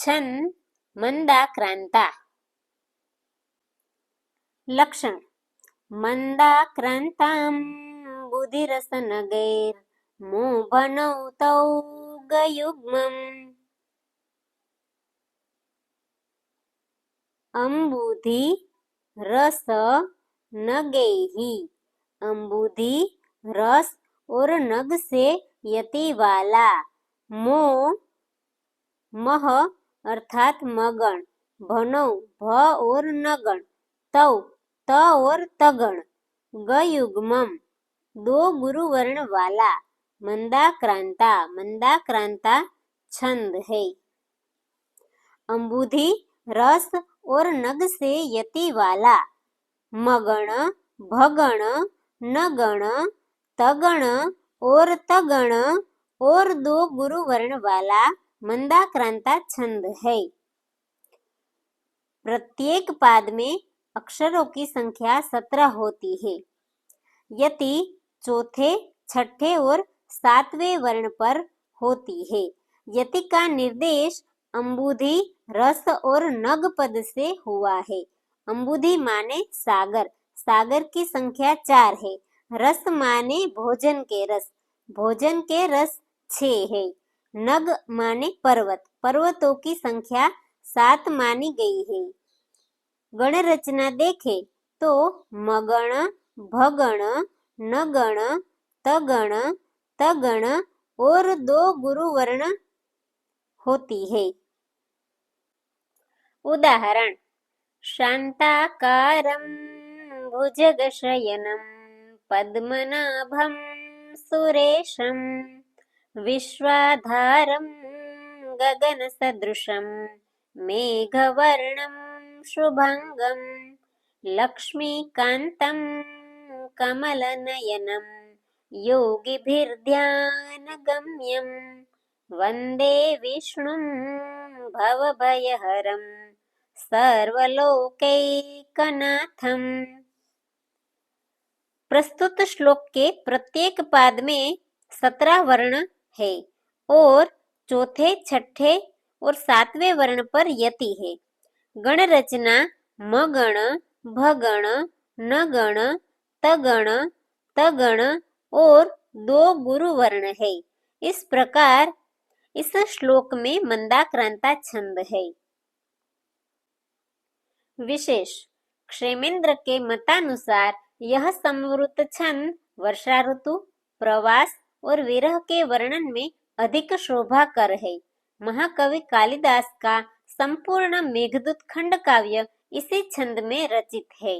छंद मंदाक्रांता। लक्षण मंदाक्रांतां बुधिरसनगैर मोहनौतौ गयुग्मम्। अंबुधि रस नगैः। अंबुधि रस और नग से यति वाला। मोह मह अर्थात मगन। भनौ भ और नगण। तौ त और तगण। गयुग्मम दो गुरु वर्ण वाला। मंदाक्रांता मंदाक्रांता छंद है। अंबुधि रस और नग से यति वाला। मगण भगण नगण तगण और तगण और दो गुरु वर्ण वाला मंदाक्रांता छंद है। प्रत्येक पाद में अक्षरों की संख्या 17 होती है। यति चौथे छठे और सातवें वर्ण पर होती है। यति का निर्देश अंबुधि रस और नग पद से हुआ है। अंबुधि माने सागर, सागर की संख्या 4 है। रस माने भोजन के रस, भोजन के रस 6 है। नग माने पर्वत, पर्वतों की संख्या 7 मानी गई है। गण रचना देखें तो मगण भगण नगण तगण तगण और दो गुरु वर्ण होती है। उदाहरण शांताकारं भुजगशयनं पद्मनाभं सुरेशं विश्वाधारं गगनसदृशं मेघवर्णं शुभांगं लक्ष्मीकान्तं कमलनयनं योगिभिर्ध्यानगम्यं वन्दे विष्णुं भवभयहरं सर्वलोकैकनाथं। प्रस्तुत श्लोक के प्रत्येक पाद में 17 वर्ण है और चौथे छठे और सातवें वर्ण पर यति है। गण रचना मगण भगण नगण तगण तगण और दो गुरु वर्ण है। इस प्रकार इस श्लोक में मंदाक्रांता छंद है। विशेष क्षेमेंद्र के मतानुसार यह संवृत छंद वर्षा ऋतु, प्रवास और विरह के वर्णन में अधिक शोभा कर है। महाकवि कालिदास का संपूर्ण मेघदूत खंड काव्य इसी छंद में रचित है।